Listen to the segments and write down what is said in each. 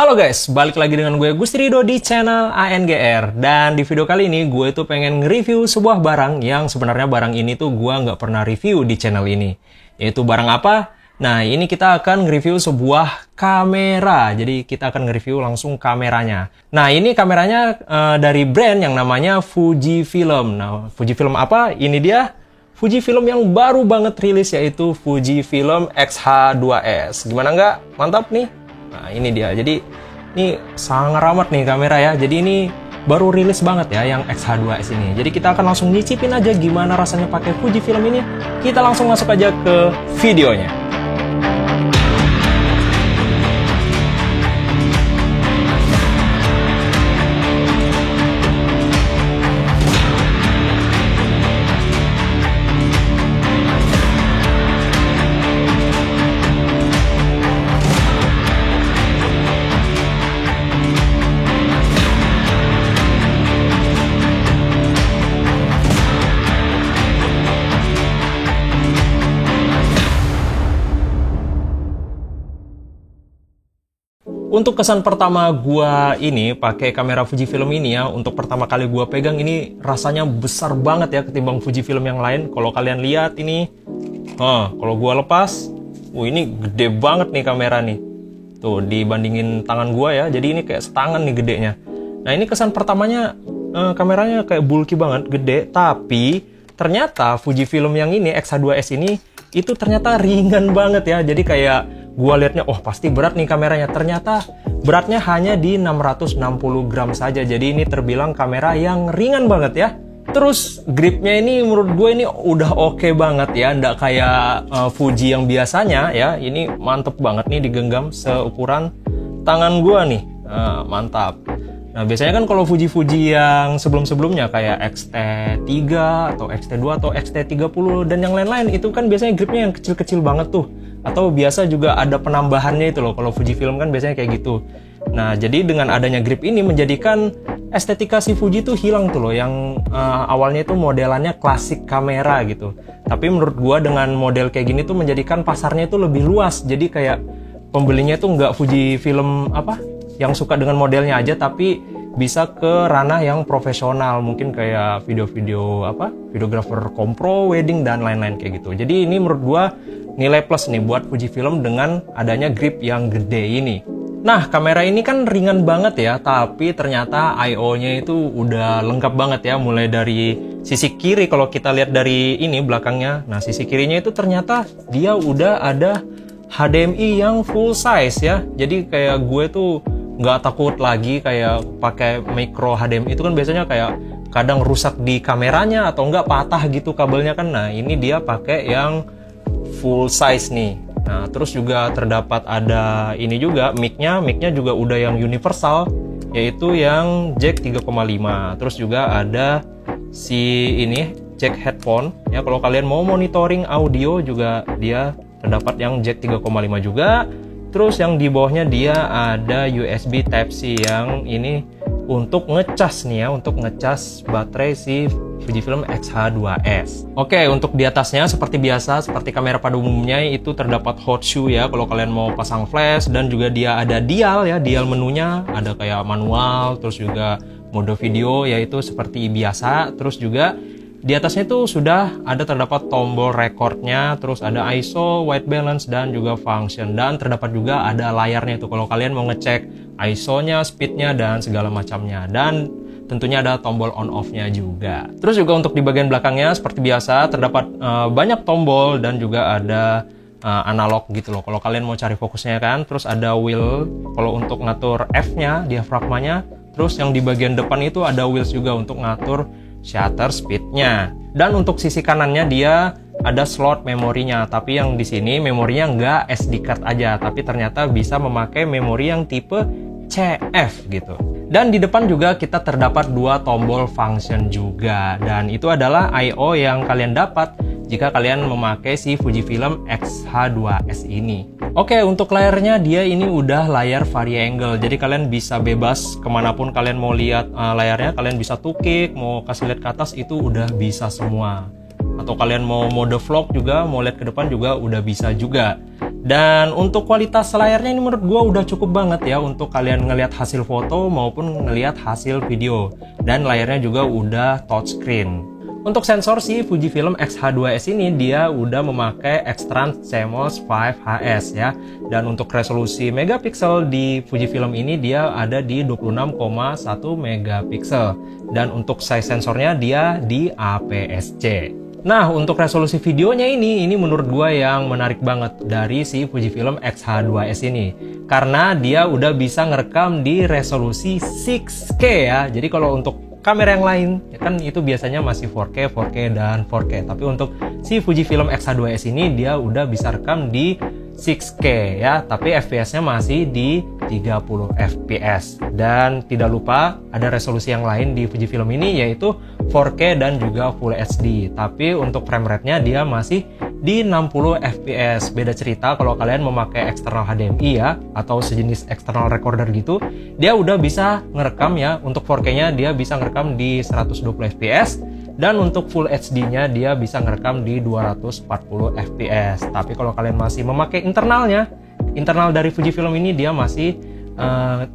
Halo guys, balik lagi dengan gue Gusti Rido di channel ANGR. Dan di video kali ini gue tuh pengen nge-review sebuah barang yang sebenarnya barang ini tuh gue nggak pernah review di channel ini. Yaitu barang apa? Nah, ini kita akan nge-review sebuah kamera. Jadi kita akan nge-review langsung kameranya. Nah, ini kameranya dari brand yang namanya Fujifilm. Nah, Fujifilm apa? Ini dia Fujifilm yang baru banget rilis, yaitu Fujifilm X-H2S. Gimana nggak? Mantap nih. Nah, ini dia. Jadi ini sangat amat nih kamera ya. Jadi ini baru rilis banget ya yang X-H2S ini. Jadi kita akan langsung nyicipin aja gimana rasanya pakai Fujifilm ini. Kita langsung masuk aja ke videonya. Untuk kesan pertama gua ini pakai kamera Fujifilm ini ya, untuk pertama kali gua pegang ini rasanya besar banget ya ketimbang Fujifilm yang lain. Kalau kalian lihat ini, kalau gua lepas, ini gede banget nih kamera nih. Tuh dibandingin tangan gua ya, jadi ini kayak setangan nih gedenya. Nah ini kesan pertamanya, kameranya kayak bulky banget, gede, tapi ternyata Fujifilm yang ini X-H2S ini itu ternyata ringan banget ya. Jadi kayak gua liatnya, pasti berat nih kameranya. Ternyata beratnya hanya di 660 gram saja. Jadi ini terbilang kamera yang ringan banget ya. Terus gripnya ini menurut gue ini udah oke banget ya. Nggak kayak Fuji yang biasanya ya. Ini mantep banget nih digenggam seukuran tangan gua nih. Mantap. Nah biasanya kan kalau Fuji-Fuji yang sebelum-sebelumnya kayak X-T3 atau X-T2 atau X-T30 dan yang lain-lain itu kan biasanya gripnya yang kecil-kecil banget tuh. Atau biasa juga ada penambahannya itu loh, kalau Fujifilm kan biasanya kayak gitu. Nah jadi dengan adanya grip ini menjadikan estetika si Fuji tuh hilang tuh loh, yang awalnya itu modelannya klasik kamera gitu. Tapi menurut gua dengan model kayak gini tuh menjadikan pasarnya itu lebih luas. Jadi kayak pembelinya tuh nggak Fujifilm yang suka dengan modelnya aja, tapi bisa ke ranah yang profesional, mungkin kayak video-video videographer kompro, wedding dan lain-lain kayak gitu. Jadi ini menurut gua nilai plus nih buat Fujifilm dengan adanya grip yang gede ini. Nah, kamera ini kan ringan banget ya, tapi ternyata I/O-nya itu udah lengkap banget ya, mulai dari sisi kiri kalau kita lihat dari ini belakangnya. Nah, sisi kirinya itu ternyata dia udah ada HDMI yang full size ya. Jadi kayak gue tuh nggak takut lagi kayak pakai micro HDMI itu kan biasanya kayak kadang rusak di kameranya atau nggak patah gitu kabelnya kan. Nah, ini dia pakai yang full size nih. Nah, terus juga terdapat ada ini juga mic-nya juga udah yang universal, yaitu yang jack 3,5. Terus juga ada si ini jack headphone ya, kalau kalian mau monitoring audio juga dia terdapat yang jack 3,5 juga. Terus yang di bawahnya dia ada USB Type-C yang ini untuk ngecas nih ya, untuk ngecas baterai si Fujifilm X-H2S. Oke, untuk di atasnya seperti biasa, seperti kamera pada umumnya itu terdapat hot shoe ya, kalau kalian mau pasang flash, dan juga dia ada dial ya, dial menunya ada kayak manual, terus juga mode video yaitu seperti biasa. Terus juga di atasnya itu sudah ada terdapat tombol recordnya, terus ada ISO, white balance, dan juga function. Dan terdapat juga ada layarnya itu kalau kalian mau ngecek ISO-nya, speed-nya, dan segala macamnya. Dan tentunya ada tombol on-off-nya juga. Terus juga untuk di bagian belakangnya seperti biasa terdapat banyak tombol dan juga ada analog gitu loh kalau kalian mau cari fokusnya kan. Terus ada wheel kalau untuk ngatur F-nya, diafragmanya. Terus yang di bagian depan itu ada wheels juga untuk ngatur shutter speednya. Dan untuk sisi kanannya dia ada slot memorinya, tapi yang di sini memorinya nggak SD card aja, tapi ternyata bisa memakai memori yang tipe CF gitu. Dan di depan juga kita terdapat dua tombol function juga, dan itu adalah I/O yang kalian dapat jika kalian memakai si Fujifilm X-H2S ini. Oke, untuk layarnya dia ini udah layar vari-angle, jadi kalian bisa bebas kemanapun kalian mau lihat layarnya. Kalian bisa tukik, mau kasih lihat ke atas itu udah bisa semua. Atau kalian mau mode vlog juga, mau lihat ke depan juga udah bisa juga. Dan untuk kualitas layarnya ini menurut gue udah cukup banget ya untuk kalian ngelihat hasil foto maupun ngelihat hasil video. Dan layarnya juga udah touchscreen. Untuk sensor si Fujifilm X-H2S ini dia udah memakai X-Trans CMOS 5HS ya. Dan untuk resolusi megapiksel di Fujifilm ini dia ada di 26,1 megapiksel. Dan untuk size sensornya dia di APS-C. Nah, untuk resolusi videonya ini menurut gua yang menarik banget dari si Fujifilm X-H2S ini. Karena dia udah bisa ngerekam di resolusi 6K ya. Jadi kalau untuk kamera yang lain, ya kan itu biasanya masih 4K, 4K, dan 4K. Tapi untuk si Fujifilm X-H2S ini dia udah bisa rekam di 6K ya. Tapi FPS-nya masih di 30 FPS. Dan tidak lupa ada resolusi yang lain di Fujifilm ini yaitu 4K dan juga Full HD. Tapi untuk frame rate-nya dia masih di 60 FPS. Beda cerita kalau kalian memakai external HDMI ya, atau sejenis external recorder gitu, dia udah bisa ngerekam ya. Untuk 4K-nya dia bisa ngerekam di 120 FPS. Dan untuk Full HD-nya dia bisa ngerekam di 240 FPS. Tapi kalau kalian masih memakai internalnya, internal dari Fujifilm ini dia masih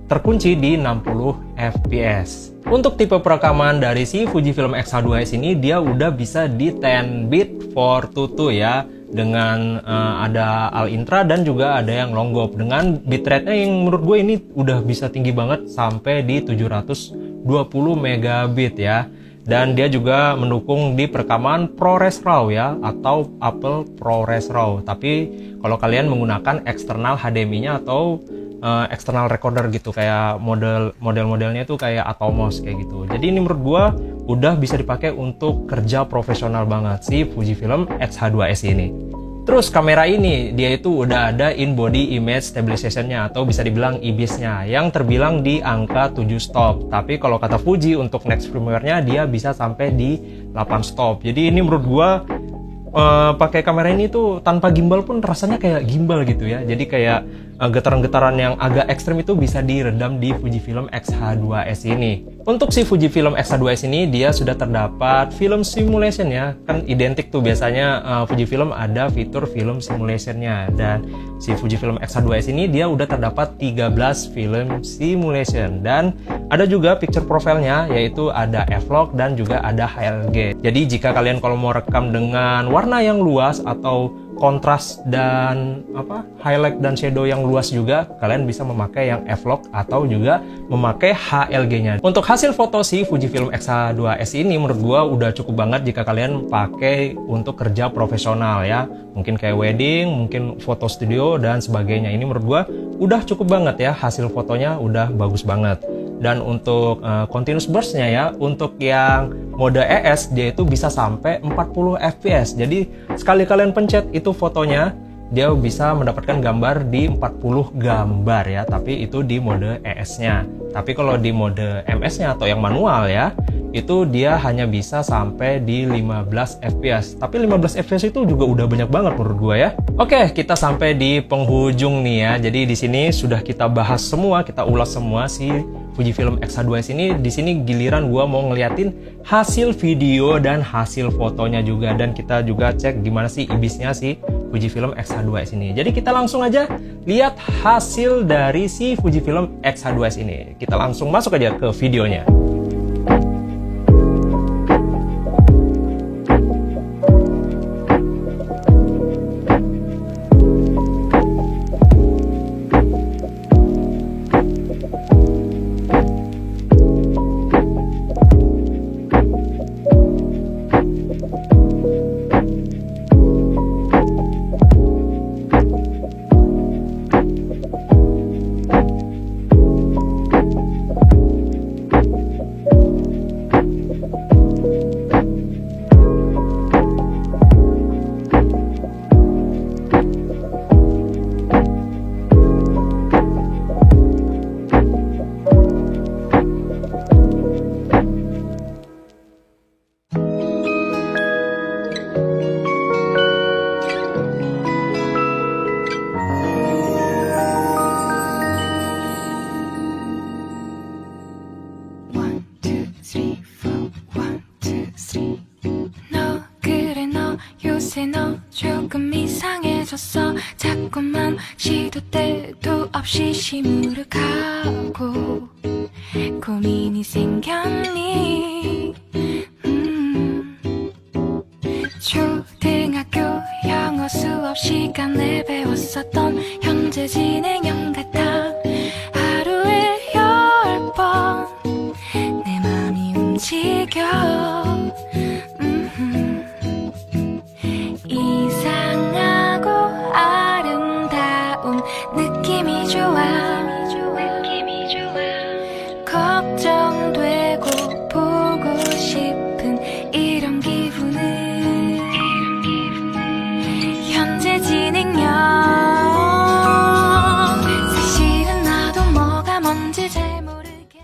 terkunci di 60 FPS. Untuk tipe perekaman dari si Fujifilm X-H2S ini dia udah bisa di 10 bit 422 ya, dengan ada All Intra dan juga ada yang long GOP dengan bitrate-nya yang menurut gue ini udah bisa tinggi banget sampai di 720 megabit ya. Dan dia juga mendukung di perekaman ProRes RAW ya, atau Apple ProRes RAW. Tapi kalau kalian menggunakan eksternal HDMI-nya atau external recorder gitu, kayak model-modelnya itu kayak Atomos kayak gitu. Jadi ini menurut gua udah bisa dipakai untuk kerja profesional banget si Fujifilm X-H2S ini. Terus kamera ini dia itu udah ada in body image stabilization-nya atau bisa dibilang IBIS-nya yang terbilang di angka 7 stop. Tapi kalau kata Fuji untuk next firmware-nya dia bisa sampai di 8 stop. Jadi ini menurut gua pakai kamera ini tuh tanpa gimbal pun rasanya kayak gimbal gitu ya. Jadi kayak getaran-getaran yang agak ekstrem itu bisa diredam di Fujifilm X-H2S ini. Untuk si Fujifilm X-H2S ini dia sudah terdapat film simulation ya. Kan identik tuh biasanya Fujifilm ada fitur film simulation-nya. Dan si Fujifilm X-H2S ini dia udah terdapat 13 film simulation. Dan ada juga picture profile-nya yaitu ada f-log dan juga ada HLG. Jadi jika kalian kalau mau rekam dengan warna yang luas atau kontras dan highlight dan shadow yang luas juga, kalian bisa memakai yang f-log atau juga memakai HLG-nya. Untuk hasil foto si Fujifilm X-H2S ini menurut gua udah cukup banget jika kalian pakai untuk kerja profesional ya. Mungkin kayak wedding, mungkin foto studio dan sebagainya. Ini menurut gua udah cukup banget ya, hasil fotonya udah bagus banget. Dan untuk continuous burst-nya ya, untuk yang mode ES dia itu bisa sampai 40 fps. Jadi sekali kalian pencet itu fotonya, dia bisa mendapatkan gambar di 40 gambar ya, tapi itu di mode ES-nya. Tapi kalau di mode MS-nya atau yang manual ya, itu dia hanya bisa sampai di 15 fps. Tapi 15 fps itu juga udah banyak banget menurut gua ya. Oke, kita sampai di penghujung nih ya. Jadi di sini sudah kita bahas semua, kita ulas semua si Fujifilm X-H2S ini. Di sini giliran gua mau ngeliatin hasil video dan hasil fotonya juga, dan kita juga cek gimana sih IBIS-nya si Fujifilm X-H2S ini. Jadi kita langsung aja lihat hasil dari si Fujifilm X-H2S ini. Kita langsung masuk aja ke videonya. 않니 초등학교 영어 수업 시간에 배웠었던 현재 진행형 같아 하루에 10번 내 맘이 움직여 이상하고 아름다운 느낌이 좋아 걱정되고 보고 싶은 이런 기분은 현재 진행형 사실은 나도 뭐가 뭔지 잘 모르겠어.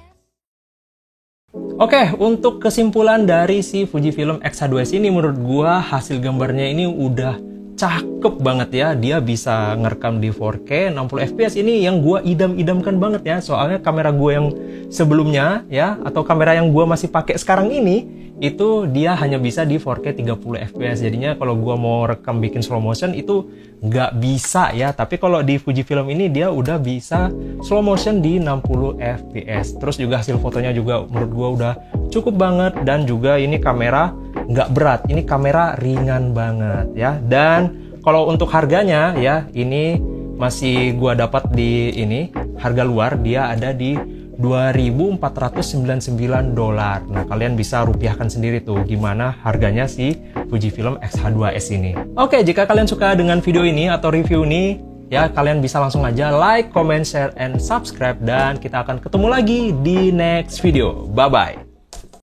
Oke, untuk kesimpulan dari si Fujifilm X-H2S ini, menurut gua hasil gambarnya ini udah cakep banget ya. Dia bisa ngerekam di 4K 60 fps. Ini yang gua idam-idamkan banget ya. Soalnya kamera gua yang sebelumnya ya, atau kamera yang gua masih pakai sekarang ini, itu dia hanya bisa di 4K 30 fps. Jadinya kalau gua mau rekam bikin slow motion itu nggak bisa ya. Tapi kalau di Fujifilm ini dia udah bisa slow motion di 60 fps. Terus juga hasil fotonya juga menurut gua udah cukup banget. Dan juga ini kamera nggak berat, ini kamera ringan banget ya. Dan kalau untuk harganya ya, ini masih gua dapat di ini harga luar, dia ada di $2.499. Nah, kalian bisa rupiahkan sendiri tuh gimana harganya si Fujifilm X-H2S ini. Oke, jika kalian suka dengan video ini atau review ini, ya kalian bisa langsung aja like, comment, share, and subscribe. Dan kita akan ketemu lagi di next video. Bye-bye.